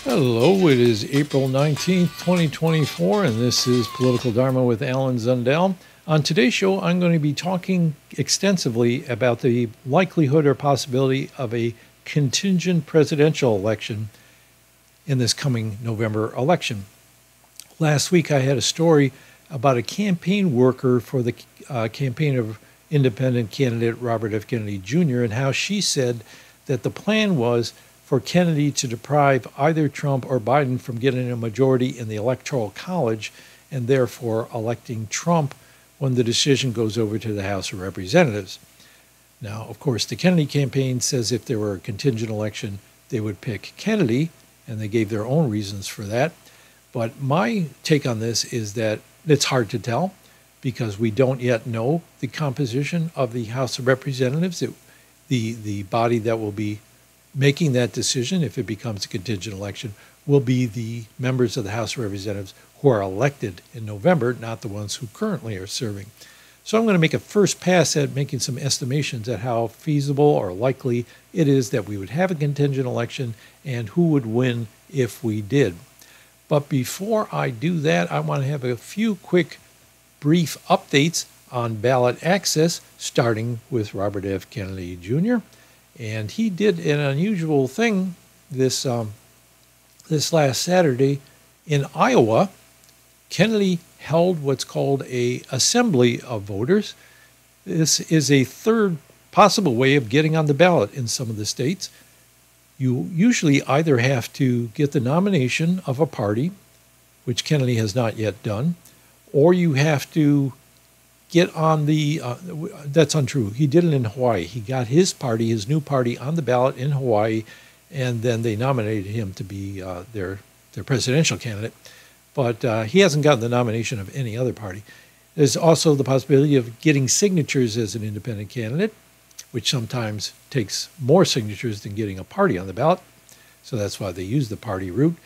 Hello, it is April 19th, 2024, and this is Political Dharma with Alan Zundel. On today's show, I'm going to be talking extensively about the likelihood or possibility of a contingent presidential election in this coming November election. Last week, I had a story about a campaign worker for the campaign of independent candidate Robert F. Kennedy Jr. and how she said that the plan was for Kennedy to deprive either Trump or Biden from getting a majority in the Electoral College and therefore electing Trump when the decision goes over to the House of Representatives. Now, of course, the Kennedy campaign says if there were a contingent election, they would pick Kennedy, and they gave their own reasons for that. But my take on this is that it's hard to tell because we don't yet know the composition of the House of Representatives, the body that will be making that decision, if it becomes a contingent election, will be the members of the House of Representatives who are elected in November, not the ones who currently are serving. So I'm going to make a first pass at making some estimations at how feasible or likely it is that we would have a contingent election and who would win if we did. But before I do that, I want to have a few quick, brief updates on ballot access, starting with Robert F. Kennedy Jr., and he did an unusual thing this last Saturday in Iowa. Kennedy held what's called a assembly of voters. This is a third possible way of getting on the ballot in some of the states. You usually either have to get the nomination of a party, which Kennedy has not yet done, or you have to get on the, that's untrue. He did it in Hawaii. He got his party, his new party, on the ballot in Hawaii, and then they nominated him to be their presidential candidate. But he hasn't gotten the nomination of any other party. There's also the possibility of getting signatures as an independent candidate, which sometimes takes more signatures than getting a party on the ballot. So that's why they use the party route.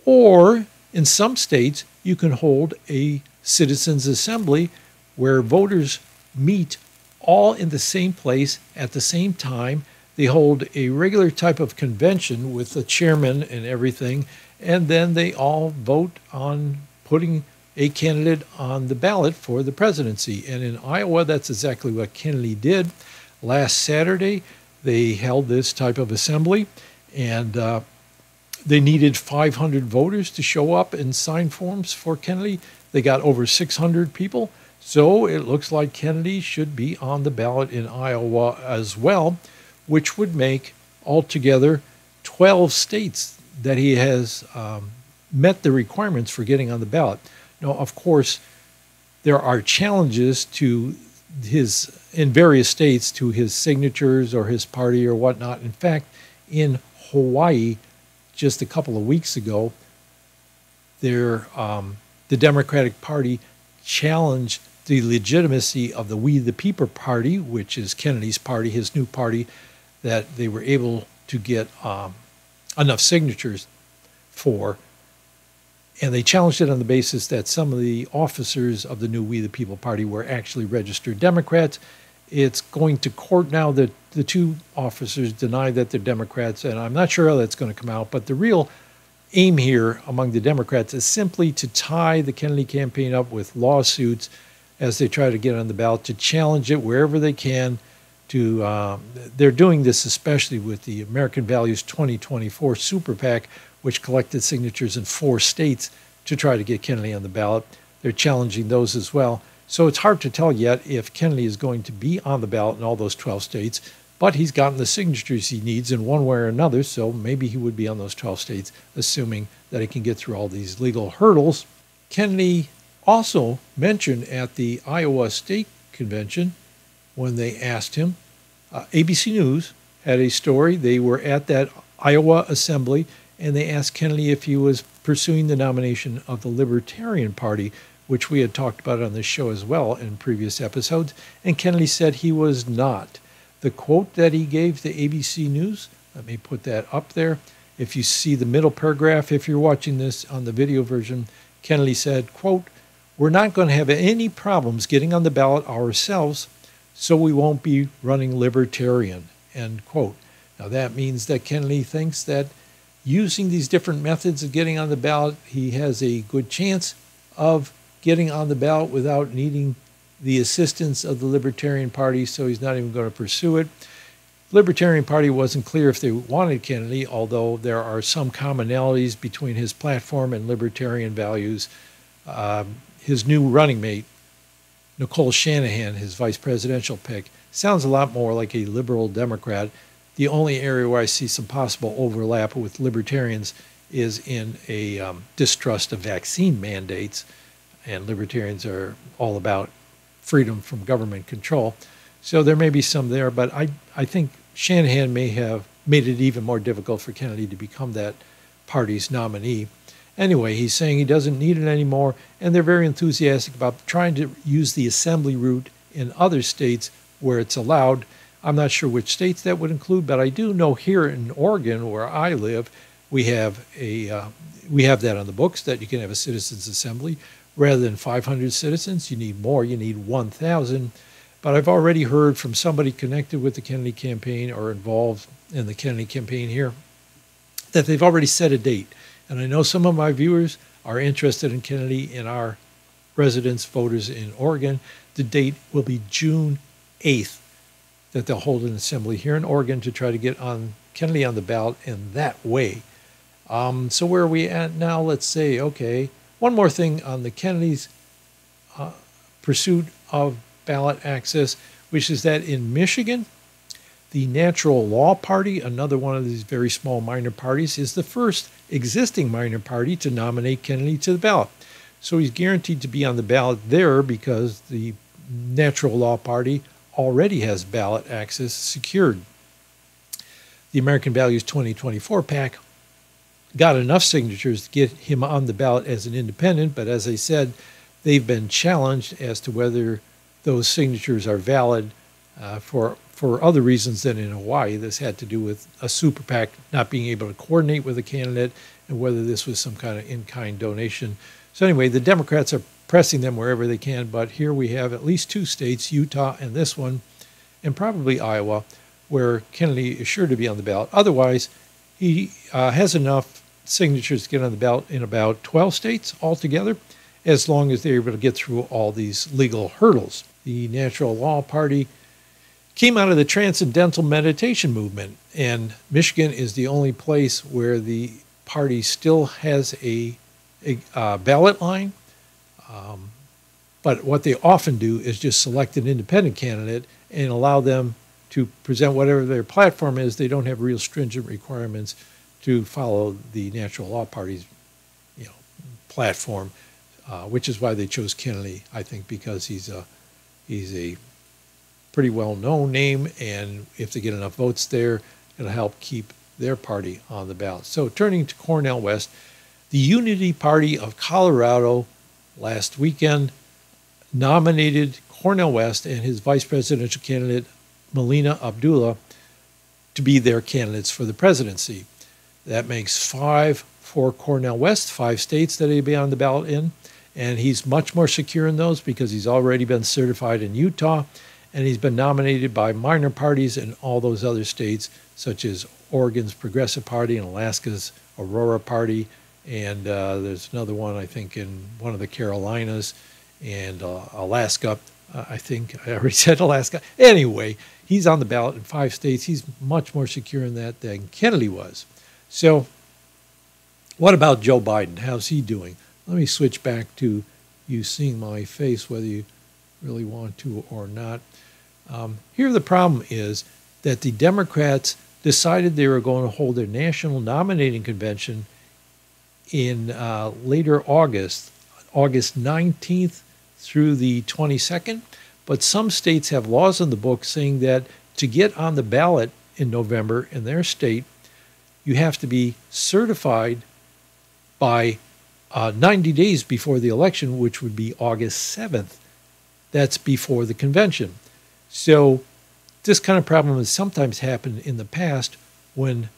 Or in some states, you can hold a citizens' assembly where voters meet all in the same place at the same time. They hold a regular type of convention with the chairman and everything, and then they all vote on putting a candidate on the ballot for the presidency. And in Iowa, that's exactly what Kennedy did. Last Saturday, they held this type of assembly, and they needed 500 voters to show up and sign forms for Kennedy. They got over 600 people. So it looks like Kennedy should be on the ballot in Iowa as well, which would make altogether 12 states that he has met the requirements for getting on the ballot. Now, of course, there are challenges to in various states to his signatures or his party or whatnot. In fact, in Hawaii, just a couple of weeks ago, the Democratic Party challenged the legitimacy of the We the People Party, which is Kennedy's party, his new party, that they were able to get enough signatures for. And they challenged it on the basis that some of the officers of the new We the People Party were actually registered Democrats. It's going to court now that the two officers deny that they're Democrats, and I'm not sure how that's going to come out, but the real aim here among the Democrats is simply to tie the Kennedy campaign up with lawsuits as they try to get on the ballot, to challenge it wherever they can. They're doing this especially with the American Values 2024 Super PAC, which collected signatures in 4 states to try to get Kennedy on the ballot. They're challenging those as well. So it's hard to tell yet if Kennedy is going to be on the ballot in all those 12 states, but he's gotten the signatures he needs in one way or another, so maybe he would be on those 12 states, assuming that he can get through all these legal hurdles. Kennedy also mentioned at the Iowa State Convention, when they asked him, ABC News had a story. They were at that Iowa Assembly, and they asked Kennedy if he was pursuing the nomination of the Libertarian Party, which we had talked about on this show as well in previous episodes, and Kennedy said he was not. The quote that he gave to ABC News, let me put that up there. If you see the middle paragraph, if you're watching this on the video version, Kennedy said, quote, "We're not going to have any problems getting on the ballot ourselves, so we won't be running Libertarian," end quote. Now that means that Kennedy thinks that using these different methods of getting on the ballot, he has a good chance of getting on the ballot without needing the assistance of the Libertarian Party, so he's not even going to pursue it. Libertarian Party wasn't clear if they wanted Kennedy, although there are some commonalities between his platform and libertarian values. His new running mate, Nicole Shanahan, his vice presidential pick, sounds a lot more like a liberal Democrat. The only area where I see some possible overlap with libertarians is in a distrust of vaccine mandates, and libertarians are all about freedom from government control. So there may be some there, but I think Shanahan may have made it even more difficult for Kennedy to become that party's nominee. Anyway, he's saying he doesn't need it anymore, and they're very enthusiastic about trying to use the assembly route in other states where it's allowed. I'm not sure which states that would include, but I do know here in Oregon, where I live, we have that on the books, that you can have a citizens' assembly. Rather than 500 citizens, you need more. You need 1,000. But I've already heard from somebody connected with the Kennedy campaign or involved in the Kennedy campaign here that they've already set a date. And I know some of my viewers are interested in Kennedy and our residents, voters in Oregon. The date will be June 8th that they'll hold an assembly here in Oregon to try to get on Kennedy on the ballot in that way. So where are we at now? Let's say, okay, one more thing on the Kennedys' pursuit of ballot access, which is that in Michigan, the Natural Law Party, another one of these very small minor parties, is the first existing minor party to nominate Kennedy to the ballot. So he's guaranteed to be on the ballot there because the Natural Law Party already has ballot access secured. The American Values 2024 PAC got enough signatures to get him on the ballot as an independent, but as I said, they've been challenged as to whether those signatures are valid for other reasons than in Hawaii. This had to do with a super PAC not being able to coordinate with a candidate and whether this was some kind of in-kind donation. So anyway, the Democrats are pressing them wherever they can, but here we have at least two states, Utah and this one, and probably Iowa, where Kennedy is sure to be on the ballot. Otherwise, he has enough signatures to get on the ballot in about 12 states altogether, as long as they're able to get through all these legal hurdles. The Natural Law Party came out of the Transcendental Meditation movement, and Michigan is the only place where the party still has a ballot line. But what they often do is just select an independent candidate and allow them to present whatever their platform is. They don't have real stringent requirements to follow the Natural Law Party's platform, which is why they chose Kennedy, I think, because he's a pretty well-known name, and if they get enough votes there, it'll help keep their party on the ballot. So turning to Cornel West, the Unity Party of Colorado last weekend nominated Cornel West and his vice presidential candidate, Melina Abdullah, to be their candidates for the presidency. That makes 5 for Cornel West, 5 states that he'll be on the ballot in, and he's much more secure in those because he's already been certified in Utah, and he's been nominated by minor parties in all those other states, such as Oregon's Progressive Party and Alaska's Aurora Party, and there's another one, I think, in one of the Carolinas, and Alaska. I think I already said Alaska. Anyway, he's on the ballot in 5 states. He's much more secure in that than Kennedy was. So what about Joe Biden? How's he doing? Let me switch back to you seeing my face, whether you really want to or not. Here the problem is that the Democrats decided they were going to hold their national nominating convention in later August, August 19th through the 22nd. But some states have laws in the book saying that to get on the ballot in November in their state, you have to be certified by 90 days before the election, which would be August 7th. That's before the convention. So this kind of problem has sometimes happened in the past when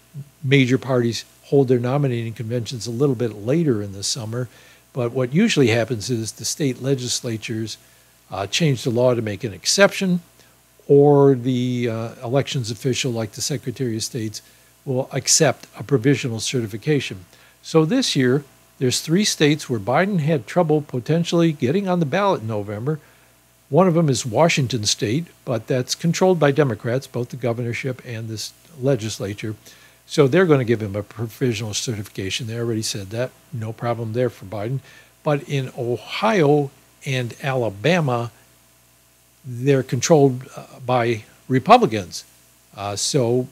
major parties hold their nominating conventions a little bit later in the summer. But what usually happens is the state legislatures change the law to make an exception, or the elections official, like the Secretary of State, will accept a provisional certification. So this year, there's 3 states where Biden had trouble potentially getting on the ballot in November. One of them is Washington State, but that's controlled by Democrats, both the governorship and this legislature. So they're going to give him a provisional certification. They already said that. No problem there for Biden. But in Ohio and Alabama, they're controlled by Republicans. So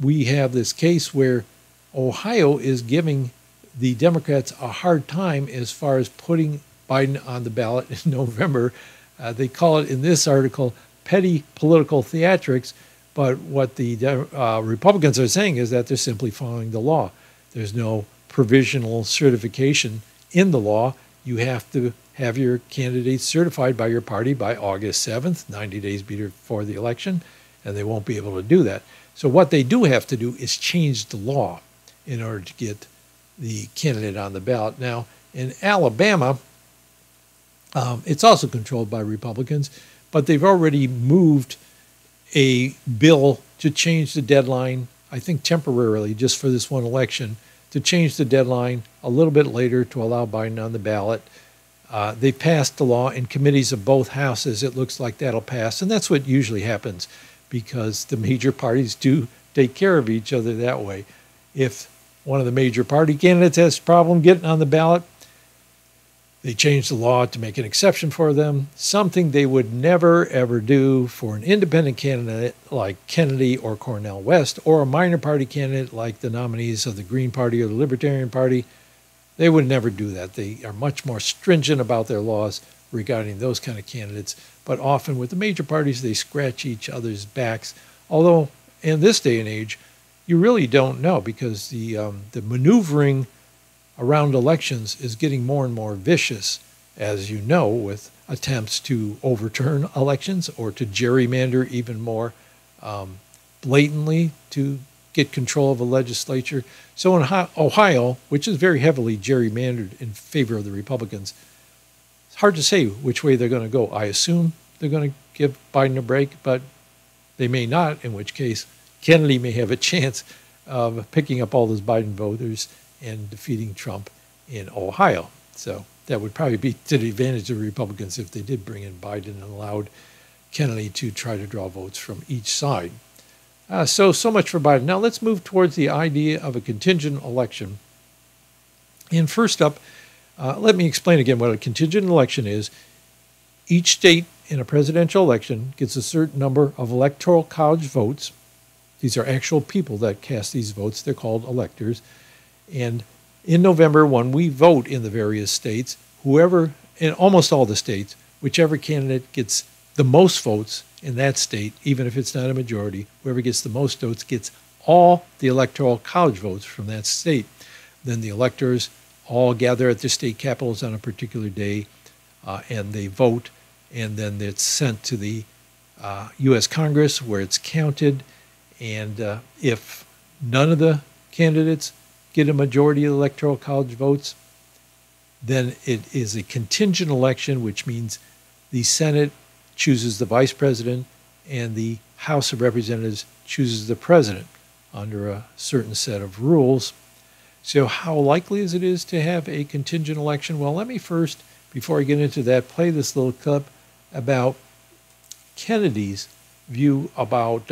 we have this case where Ohio is giving the Democrats a hard time as far as putting Biden on the ballot in November. They call it in this article petty political theatrics, but what the Republicans are saying is that they're simply following the law. There's no provisional certification in the law. You have to have your candidates certified by your party by August 7th, 90 days before the election, and they won't be able to do that. So what they do have to do is change the law in order to get the candidate on the ballot. Now, in Alabama, it's also controlled by Republicans, but they've already moved a bill to change the deadline, I think temporarily, just for this one election, to change the deadline a little bit later to allow Biden on the ballot. They passed the law in committees of both houses. It looks like that'll pass, and that's what usually happens because the major parties do take care of each other that way. If one of the major party candidates has a problem getting on the ballot, they change the law to make an exception for them, something they would never, ever do for an independent candidate like Kennedy or Cornel West, or a minor party candidate like the nominees of the Green Party or the Libertarian Party. They would never do that. They are much more stringent about their laws regarding those kind of candidates. But often with the major parties, they scratch each other's backs. Although in this day and age, you really don't know because the maneuvering around elections is getting more and more vicious, as you know, with attempts to overturn elections or to gerrymander even more blatantly to get control of a legislature. So in Ohio, which is very heavily gerrymandered in favor of the Republicans, it's hard to say which way they're going to go. I assume they're going to give Biden a break, but they may not, in which case Kennedy may have a chance of picking up all those Biden voters and defeating Trump in Ohio. So that would probably be to the advantage of the Republicans if they did bring in Biden and allowed Kennedy to try to draw votes from each side. So much for Biden. Now let's move towards the idea of a contingent election. And first up, let me explain again what a contingent election is. Each state in a presidential election gets a certain number of electoral college votes. These are actual people that cast these votes. They're called electors. And in November, when we vote in the various states, whoever, in almost all the states, whichever candidate gets the most votes in that state, even if it's not a majority, whoever gets the most votes gets all the electoral college votes from that state. Then the electors all gather at the state capitals on a particular day, and they vote, and then it's sent to the U.S. Congress where it's counted. And if none of the candidates get a majority of the electoral college votes, then it is a contingent election, which means the Senate chooses the vice president and the House of Representatives chooses the president under a certain set of rules. So how likely is it to have a contingent election? Well, let me first, before I get into that, play this little clip about Kennedy's view about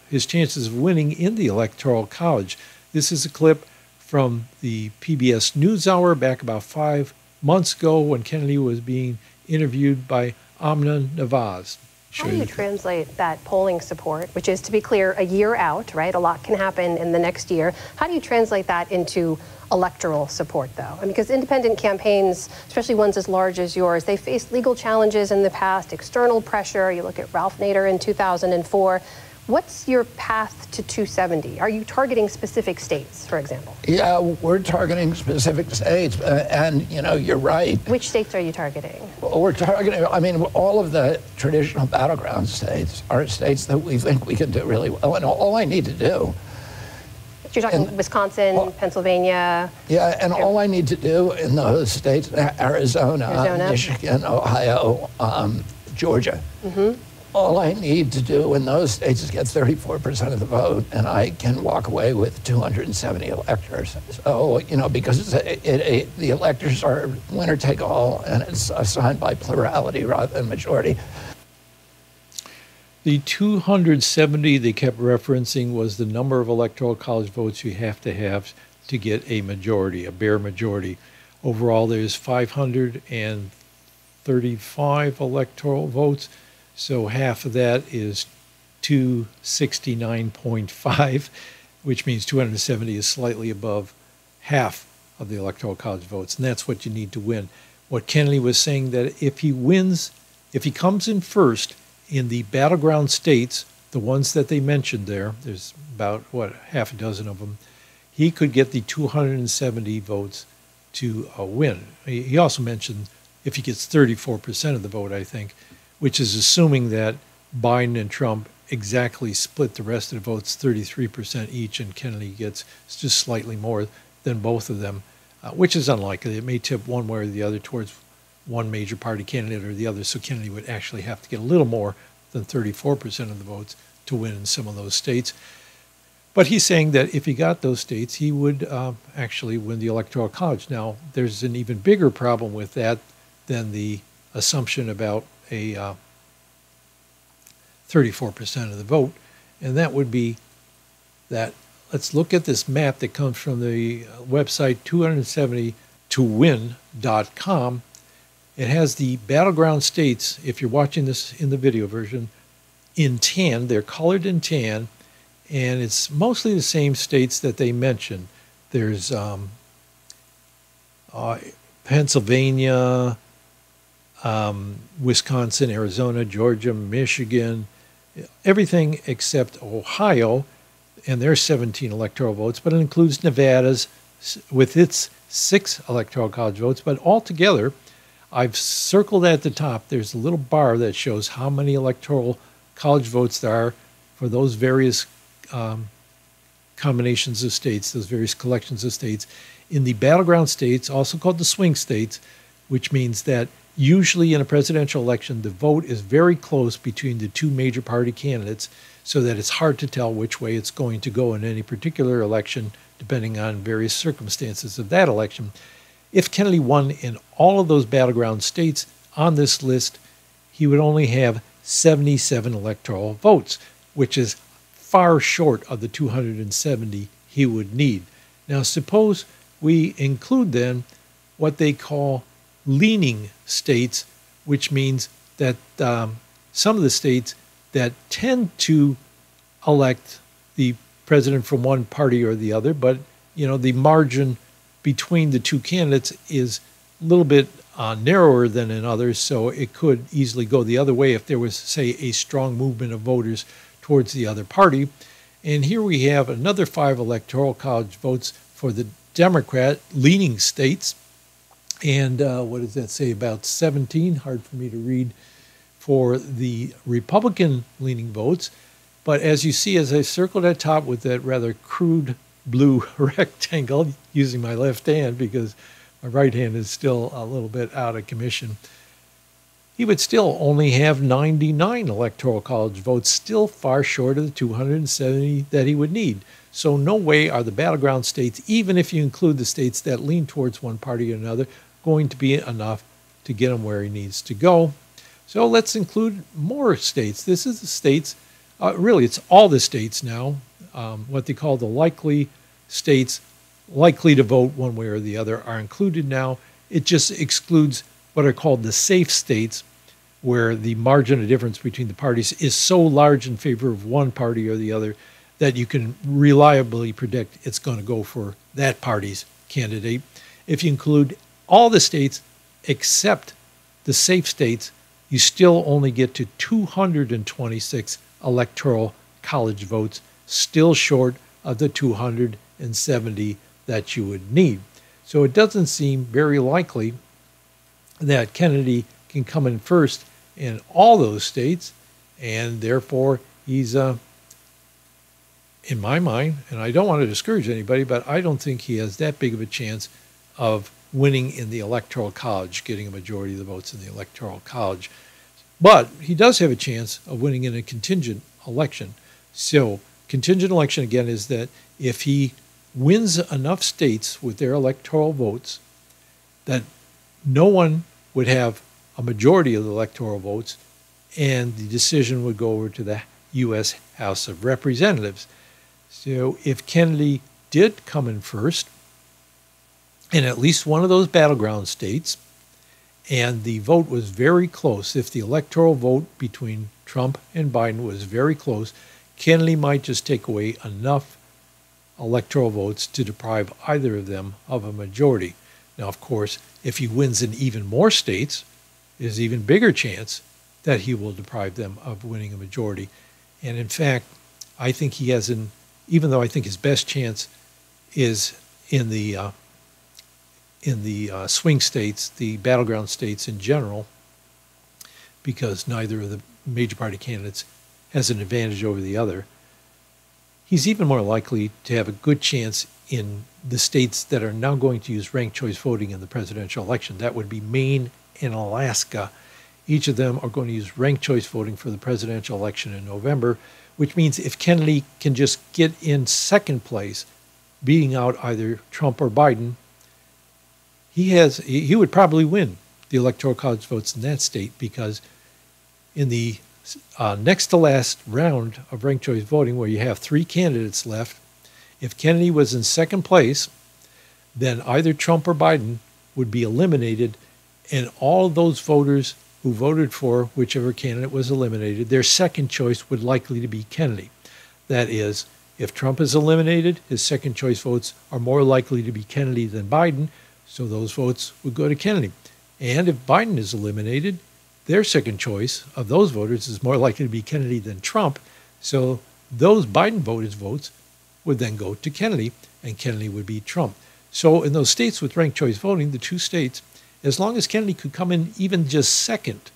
his chances of winning in the Electoral College. This is a clip from the PBS NewsHour back about 5 months ago when Kennedy was being interviewed by Amna Nawaz. How do you translate that polling support, which is, to be clear, a year out, right? A lot can happen in the next year. How do you translate that into electoral support, though? I mean, because independent campaigns, especially ones as large as yours, they faced legal challenges in the past, external pressure. You look at Ralph Nader in 2004. What's your path to 270? Are you targeting specific states, for example? Yeah, we're targeting specific states, and, you know, you're right. Which states are you targeting? Well, we're targeting, I mean, all of the traditional battleground states are states that we think we can do really well, and all I need to do. You're talking Wisconsin, Pennsylvania? Yeah, and all I need to do in those states, Arizona. Michigan, Ohio, Georgia. all I need to do in those states is get 34% of the vote, and I can walk away with 270 electors. So, you know, because the electors are winner take all, and it's assigned by plurality rather than majority. The 270 they kept referencing was the number of electoral college votes you have to get a majority, a bare majority. Overall, there's 535 electoral votes, so half of that is 269.5, which means 270 is slightly above half of the electoral college votes, and that's what you need to win. What Kennedy was saying, that if he wins, if he comes in first in the battleground states, the ones that they mentioned there's about, half a dozen of them, he could get the 270 votes to win. He also mentioned if he gets 34% of the vote, I think, which is assuming that Biden and Trump exactly split the rest of the votes 33% each, and Kennedy gets just slightly more than both of them, which is unlikely. It may tip one way or the other towards one major party candidate or the other, so Kennedy would actually have to get a little more than 34% of the votes to win in some of those states. But he's saying that if he got those states, he would actually win the Electoral College. Now, there's an even bigger problem with that than the assumption about a 34% of the vote, and that would be that, let's look at this map that comes from the website 270towin.com. It has the battleground states, if you're watching this in the video version, in tan. They're colored in tan, and it's mostly the same states that they mentioned. There's Pennsylvania, Wisconsin, Arizona, Georgia, Michigan, everything except Ohio, and there's 17 electoral votes, but it includes Nevada's with its 6 electoral college votes. But altogether, I've circled at the top, there's a little bar that shows how many electoral college votes there are for those various combinations of states, those various collections of states. In the battleground states, also called the swing states, which means that usually in a presidential election, the vote is very close between the two major party candidates, so that it's hard to tell which way it's going to go in any particular election, depending on various circumstances of that election. If Kennedy won in all of those battleground states on this list, he would only have 77 electoral votes, which is far short of the 270 he would need. Now, suppose we include then what they call leaning states, which means that some of the states that tend to elect the president from one party or the other, but you know, the margin between the two candidates is a little bit narrower than in others, so it could easily go the other way if there was, say, a strong movement of voters towards the other party. And here we have another 5 electoral college votes for the Democrat leaning states. And what does that say? About 17, hard for me to read, for the Republican leaning votes. But as you see, as I circled at top with that rather crude blue rectangle, using my left hand because my right hand is still a little bit out of commission, he would still only have 99 electoral college votes, still far short of the 270 that he would need. So no way are the battleground states, even if you include the states that lean towards one party or another, going to be enough to get him where he needs to go. So let's include more states. This is the states, really it's all the states now, what they call the likely states, likely to vote one way or the other, are included now. It just excludes what are called the safe states, where the margin of difference between the parties is so large in favor of one party or the other that you can reliably predict it's going to go for that party's candidate. If you include all the states except the safe states, you still only get to 226 electoral college votes, still short of the 270 that you would need. So it doesn't seem very likely that Kennedy can come in first in all those states, and therefore he's, in my mind, and I don't want to discourage anybody, but I don't think he has that big of a chance of winning in the Electoral College, getting a majority of the votes in the Electoral College. But he does have a chance of winning in a contingent election. So contingent election, again, is that if he wins enough states with their electoral votes that no one would have a majority of the electoral votes, and the decision would go over to the U.S. House of Representatives. So if Kennedy did come in first in at least one of those battleground states, and the vote was very close, if the electoral vote between Trump and Biden was very close, Kennedy might just take away enough electoral votes to deprive either of them of a majority. Now, of course, if he wins in even more states, there's even bigger chance that he will deprive them of winning a majority. And in fact, I think he has even though I think his best chance is in the swing states, the battleground states in general, because neither of the major party candidates has an advantage over the other. He's even more likely to have a good chance in the states that are now going to use ranked choice voting in the presidential election. That would be Maine and Alaska. Each of them are going to use ranked choice voting for the presidential election in November, which means if Kennedy can just get in second place, beating out either Trump or Biden, he would probably win the Electoral College votes in that state, because in the next to last round of ranked choice voting, where you have 3 candidates left, if Kennedy was in second place, then either Trump or Biden would be eliminated, and all of those voters who voted for whichever candidate was eliminated, their second choice would likely to be Kennedy. That is, if Trump is eliminated, his second choice votes are more likely to be Kennedy than Biden, so those votes would go to Kennedy. And if Biden is eliminated, their second choice of those voters is more likely to be Kennedy than Trump, so those Biden voters' votes would then go to Kennedy, and Kennedy would beat Trump. So in those states with ranked choice voting, the 2 states, as long as Kennedy could come in even just second,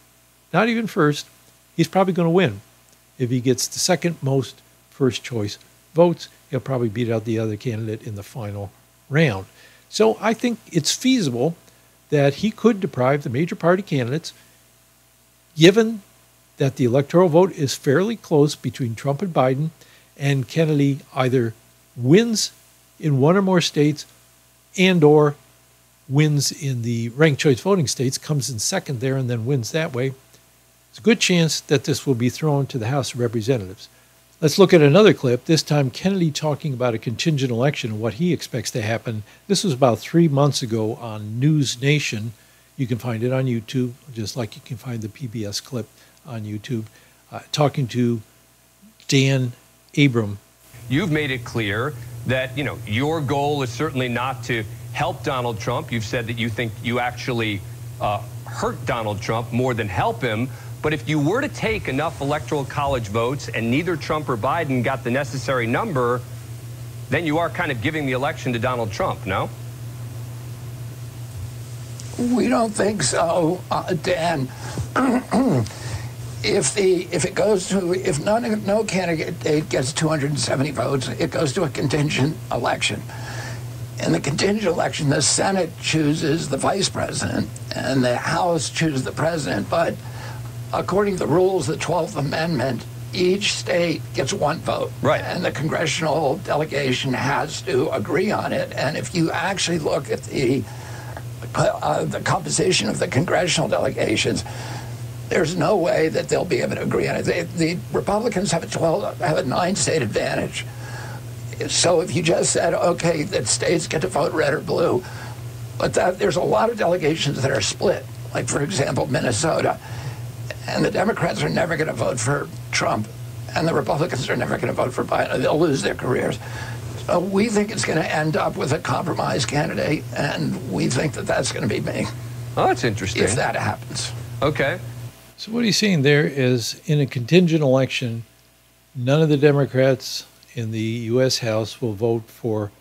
not even first, he's probably going to win. If he gets the second most first choice votes, he'll probably beat out the other candidate in the final round. So I think it's feasible that he could deprive the major party candidates, given that the electoral vote is fairly close between Trump and Biden, and Kennedy either wins in one or more states and or wins in the ranked choice voting states, comes in second there, and then wins that way. There's a good chance that this will be thrown to the House of Representatives. Let's look at another clip, this time Kennedy talking about a contingent election and what he expects to happen. This was about 3 months ago on News Nation. You can find it on YouTube, just like you can find the PBS clip on YouTube, talking to Dan Abram. You've made it clear that, your goal is certainly not to help Donald Trump. You've said that you think you actually hurt Donald Trump more than help him. But if you were to take enough electoral college votes and neither Trump or Biden got the necessary number, then you are kind of giving the election to Donald Trump, no? We don't think so, Dan. If no candidate gets 270 votes, it goes to a contingent election. In the contingent election, the Senate chooses the vice president and the House chooses the president. But according to the rules of the 12th Amendment, each state gets 1 vote. Right. And the congressional delegation has to agree on it. And if you actually look at the composition of the congressional delegations, there's no way that they'll be able to agree on it. The Republicans have a 9-state advantage. So if you just said, okay, that states get to vote red or blue, but there's a lot of delegations that are split, like, for example, Minnesota. And the Democrats are never going to vote for Trump, and the Republicans are never going to vote for Biden. They'll lose their careers. So we think it's going to end up with a compromise candidate, and we think that that's going to be me. Oh, that's interesting. If that happens. Okay. So what he's saying there is, in a contingent election, none of the Democrats in the U.S. House will vote for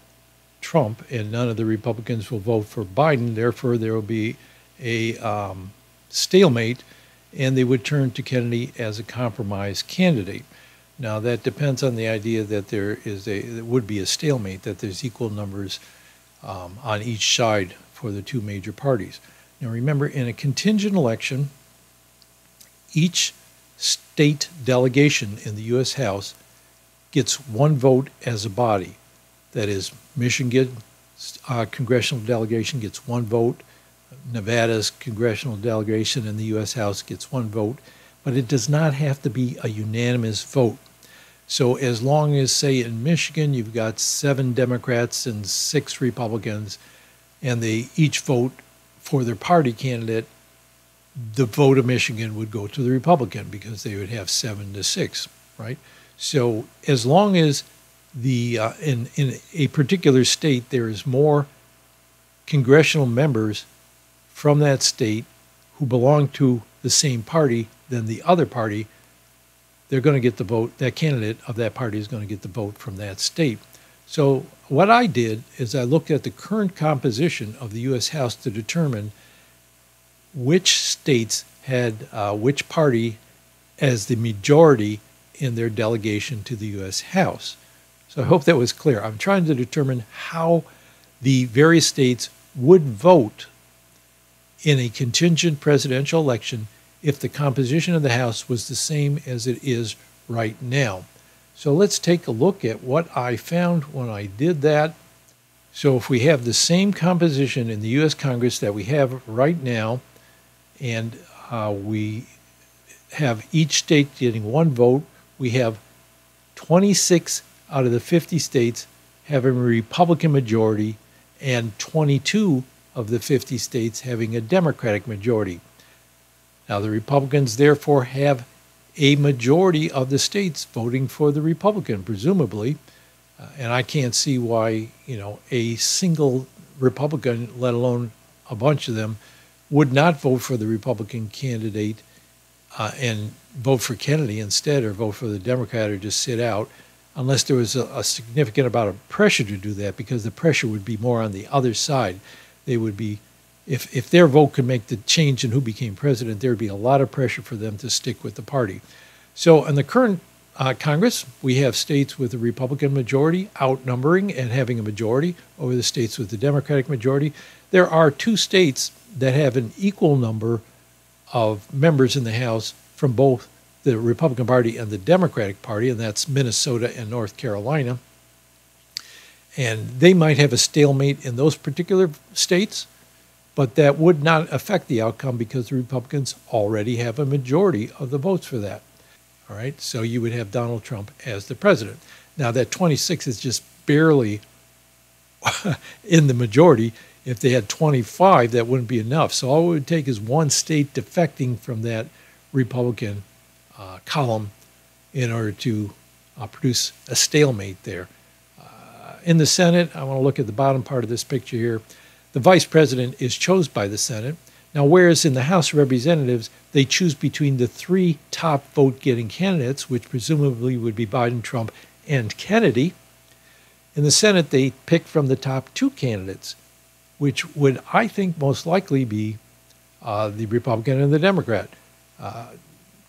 Trump, and none of the Republicans will vote for Biden. Therefore, there will be a stalemate, and they would turn to Kennedy as a compromise candidate. Now, that depends on the idea that there would be a stalemate, that there's equal numbers on each side for the 2 major parties. Now, remember, in a contingent election, each state delegation in the U.S. House gets one vote as a body. That is, Michigan congressional delegation gets one vote, Nevada's congressional delegation in the U.S. House gets one vote, but it does not have to be a unanimous vote. So as long as, say, in Michigan, you've got 7 Democrats and 6 Republicans, and they each vote for their party candidate, the vote of Michigan would go to the Republican because they would have 7-6, right? So as long as in a particular state there is more congressional members from that state who belong to the same party than the other party, they're going to get the vote. That candidate of that party is going to get the vote from that state. So what I did is I looked at the current composition of the U.S. House to determine which states had which party as the majority in their delegation to the U.S. House. So I hope that was clear. I'm trying to determine how the various states would vote in a contingent presidential election if the composition of the House was the same as it is right now. So let's take a look at what I found when I did that. So if we have the same composition in the U.S. Congress that we have right now, and we have each state getting one vote, we have 26 out of the 50 states having a Republican majority and 22 of the 50 states having a Democratic majority. Now, the Republicans, therefore, have a majority of the states voting for the Republican, presumably, and I can't see why, a single Republican, let alone a bunch of them, would not vote for the Republican candidate and vote for Kennedy instead, or vote for the Democrat, or just sit out, unless there was a significant amount of pressure to do that, because the pressure would be more on the other side. They would be, if their vote could make the change in who became president, there would be a lot of pressure for them to stick with the party. So in the current Congress, we have states with a Republican majority outnumbering and having a majority over the states with the Democratic majority. There are 2 states that have an equal number of members in the House from both the Republican Party and the Democratic Party, and that's Minnesota and North Carolina. And they might have a stalemate in those particular states, but that would not affect the outcome because the Republicans already have a majority of the votes for that. All right, so you would have Donald Trump as the president. Now, that 26 is just barely in the majority. If they had 25, that wouldn't be enough. So all it would take is one state defecting from that Republican column in order to produce a stalemate there. In the Senate, I want to look at the bottom part of this picture here. The vice president is chosen by the Senate. Now, whereas in the House of Representatives, they choose between the 3 top vote-getting candidates, which presumably would be Biden, Trump, and Kennedy, in the Senate, they pick from the top 2 candidates, which would, I think, most likely be the Republican and the Democrat,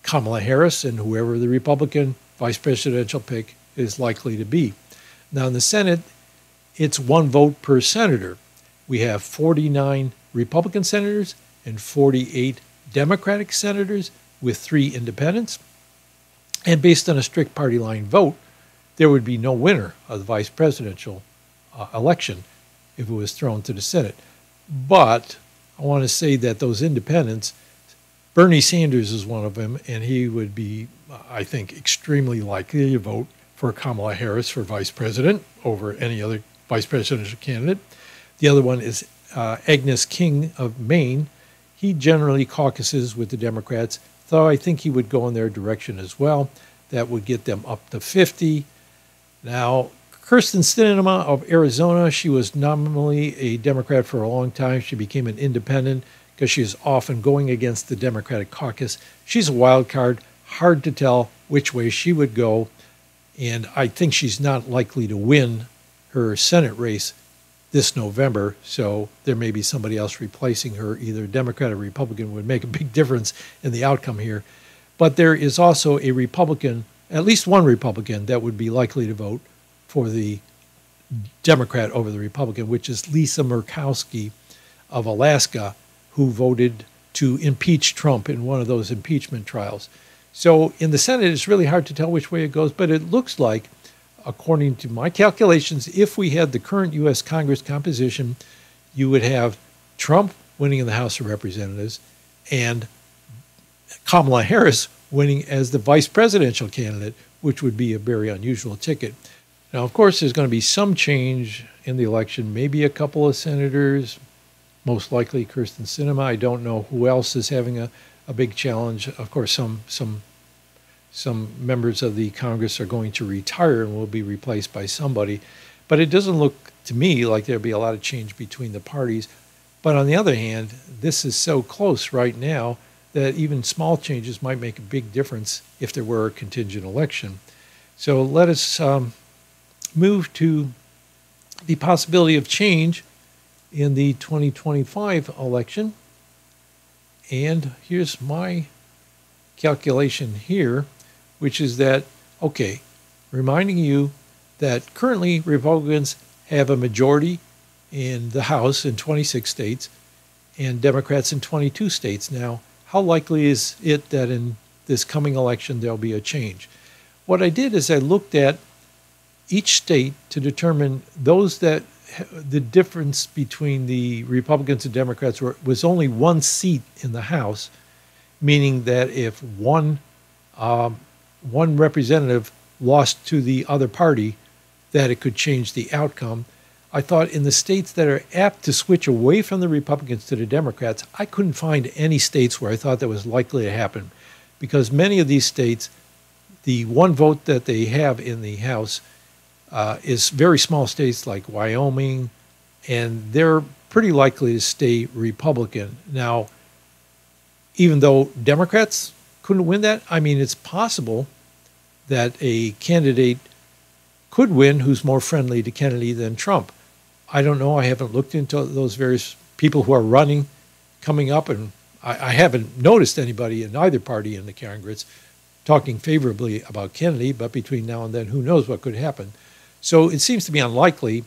Kamala Harris and whoever the Republican vice presidential pick is likely to be. Now, in the Senate, it's 1 vote per senator. We have 49 Republican senators and 48 Democratic senators with 3 independents. And based on a strict party line vote, there would be no winner of the vice presidential election if it was thrown to the Senate. But I want to say that those independents, Bernie Sanders is one of them, and he would be, I think, extremely likely to vote for Kamala Harris for vice president over any other vice presidential candidate. The other one is Agnes King of Maine. He generally caucuses with the Democrats, though I think he would go in their direction as well. That would get them up to 50. Now, Kyrsten Sinema of Arizona, she was nominally a Democrat for a long time. She became an independent because she is often going against the Democratic caucus. She's a wild card, hard to tell which way she would go, and I think she's not likely to win her Senate race this November, so there may be somebody else replacing her, either Democrat or Republican, would make a big difference in the outcome here. But there is also a Republican, at least one Republican, that would be likely to vote for the Democrat over the Republican, which is Lisa Murkowski of Alaska, who voted to impeach Trump in one of those impeachment trials. So in the Senate, it's really hard to tell which way it goes, but it looks like, according to my calculations, if we had the current U.S. Congress composition, you would have Trump winning in the House of Representatives and Kamala Harris winning as the vice presidential candidate, which would be a very unusual ticket. Now, of course, there's going to be some change in the election, maybe a couple of senators, most likely Kirsten Sinema. I don't know who else is having a big challenge. Of course, some members of the Congress are going to retire and will be replaced by somebody. But it doesn't look to me like there'll be a lot of change between the parties. But on the other hand, this is so close right now that even small changes might make a big difference if there were a contingent election. So let us move to the possibility of change in the 2025 election. And here's my calculation here, which is that, okay, reminding you that currently Republicans have a majority in the House in 26 states and Democrats in 22 states. Now, how likely is it that in this coming election there'll be a change? What I did is I looked at each state to determine those that the difference between the Republicans and Democrats was only one seat in the House, meaning that if one representative lost to the other party, that it could change the outcome. I thought in the states that are apt to switch away from the Republicans to the Democrats, I couldn't find any states where I thought that was likely to happen, because many of these states, the one vote that they have in the House is very small states like Wyoming, and they're pretty likely to stay Republican. Now, even though Democrats couldn't win that, I mean, it's possible that a candidate could win who's more friendly to Kennedy than Trump. I don't know. I haven't looked into those various people who are running coming up, and I haven't noticed anybody in either party in the Congress talking favorably about Kennedy, but between now and then, who knows what could happen. So it seems to be unlikely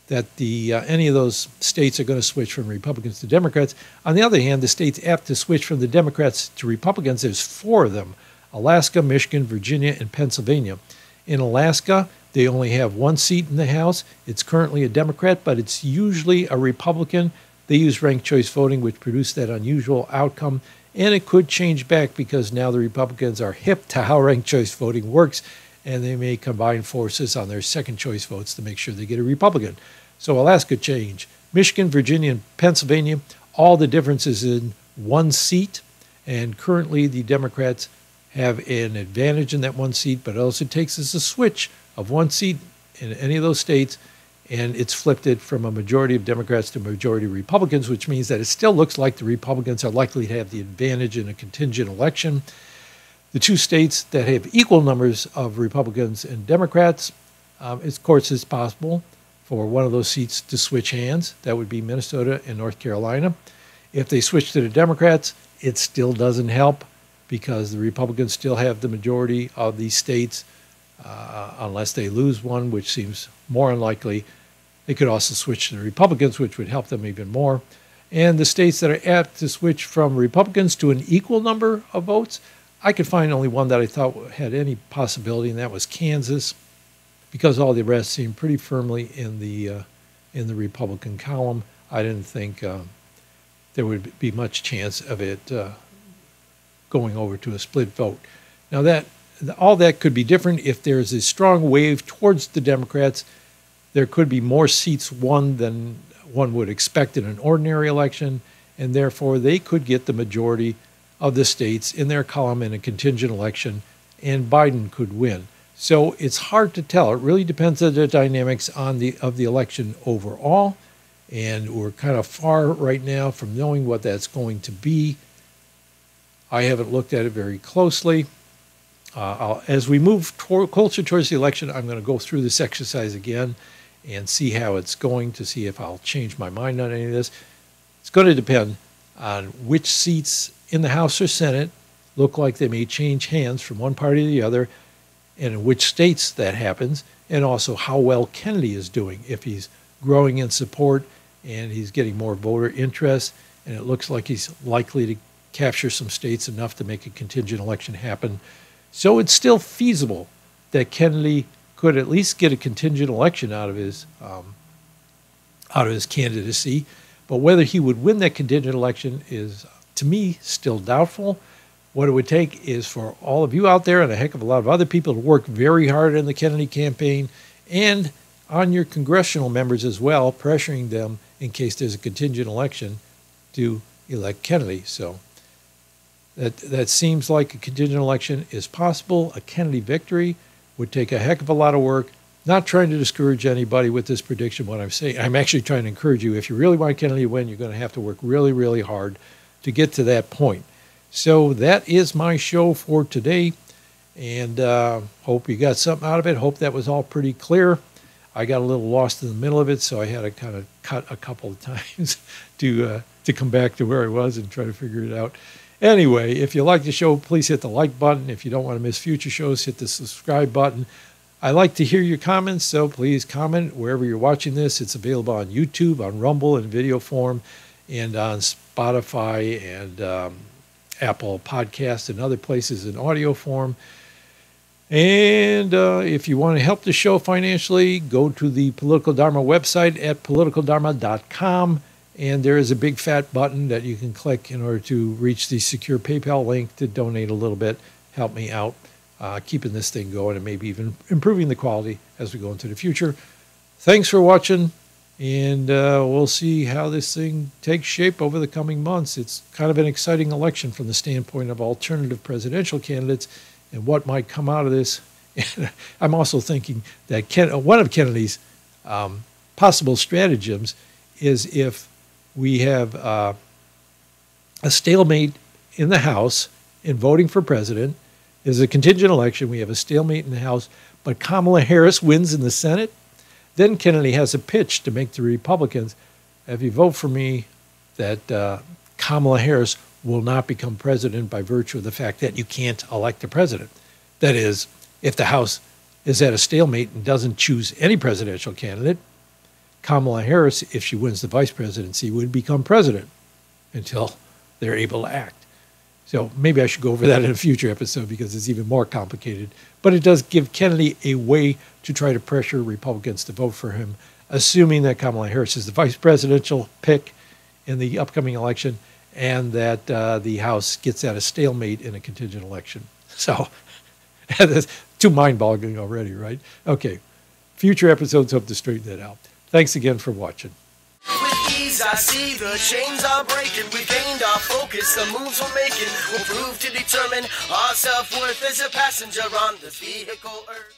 that any of those states are going to switch from Republicans to Democrats. On the other hand, the states apt to switch from the Democrats to Republicans, there's 4 of them: Alaska, Michigan, Virginia, and Pennsylvania. In Alaska, they only have 1 seat in the House. It's currently a Democrat, but it's usually a Republican. They use ranked choice voting, which produced that unusual outcome. And it could change back because now the Republicans are hip to how ranked choice voting works, and they may combine forces on their second choice votes to make sure they get a Republican. So Alaska change. Michigan, Virginia, and Pennsylvania, all the differences in 1 seat. And currently the Democrats have an advantage in that 1 seat, but all it takes is a switch of 1 seat in any of those states, and it's flipped it from a majority of Democrats to a majority of Republicans, which means that it still looks like the Republicans are likely to have the advantage in a contingent election. The 2 states that have equal numbers of Republicans and Democrats, of course, it's possible for one of those seats to switch hands. That would be Minnesota and North Carolina. If they switch to the Democrats, it still doesn't help because the Republicans still have the majority of these states, unless they lose one, which seems more unlikely. They could also switch to the Republicans, which would help them even more. And the states that are apt to switch from Republicans to an equal number of votes, I could find only one that I thought had any possibility, and that was Kansas, because all the rest seemed pretty firmly in the Republican column. I didn't think there would be much chance of it going over to a split vote. Now, all that could be different if there's a strong wave towards the Democrats. There could be more seats won than one would expect in an ordinary election, and therefore they could get the majority of the states in their column in a contingent election, and Biden could win. So it's hard to tell. It really depends on the dynamics of the election overall, and we're kind of far right now from knowing what that's going to be. I haven't looked at it very closely. As we move closer towards the election, I'm going to go through this exercise again and see how it's going, to see if I'll change my mind on any of this. It's going to depend on which seats in the House or Senate look like they may change hands from one party to the other, and in which states that happens, and also how well Kennedy is doing, if he's growing in support and he's getting more voter interest, and it looks like he's likely to capture some states enough to make a contingent election happen. So it's still feasible that Kennedy could at least get a contingent election out of his candidacy. But whether he would win that contingent election is, to me, still doubtful. What it would take is for all of you out there and a heck of a lot of other people to work very hard in the Kennedy campaign and on your congressional members as well, pressuring them in case there's a contingent election to elect Kennedy. So that seems like a contingent election is possible. A Kennedy victory would take a heck of a lot of work. Not trying to discourage anybody with this prediction, what I'm saying. I'm actually trying to encourage you. If you really want Kennedy to win, you're going to have to work really, really hard to get to that point. So that is my show for today, and hope you got something out of it. Hope that was all pretty clear. I got a little lost in the middle of it, so I had to kind of cut a couple of times to come back to where I was and try to figure it out. Anyway, if you like the show, please hit the like button. If you don't want to miss future shows, hit the subscribe button. I like to hear your comments, so please comment wherever you're watching this. It's available on YouTube, on Rumble in video form, and on Spotify and Apple Podcasts and other places in audio form. And if you want to help the show financially, go to the Political Dharma website at politicaldharma.com, and there is a big fat button that you can click in order to reach the secure PayPal link to donate a little bit, help me out. Keeping this thing going and maybe even improving the quality as we go into the future. Thanks for watching, and we'll see how this thing takes shape over the coming months. It's kind of an exciting election from the standpoint of alternative presidential candidates and what might come out of this. And I'm also thinking that one of Kennedy's possible stratagems is if we have a stalemate in the House in voting for president. There's a contingent election. We have a stalemate in the House, but Kamala Harris wins in the Senate. Then Kennedy has a pitch to make the Republicans, if you vote for me, that Kamala Harris will not become president by virtue of the fact that you can't elect a president. That is, if the House is at a stalemate and doesn't choose any presidential candidate, Kamala Harris, if she wins the vice presidency, would become president until they're able to act. So maybe I should go over that in a future episode because it's even more complicated. But it does give Kennedy a way to try to pressure Republicans to vote for him, assuming that Kamala Harris is the vice presidential pick in the upcoming election and that the House gets at a stalemate in a contingent election. So that's too mind-boggling already, right? Okay, future episodes hope to straighten that out. Thanks again for watching. I see the chains are breaking. We've gained our focus. The moves we're making will prove to determine our self-worth as a passenger on this vehicle Earth.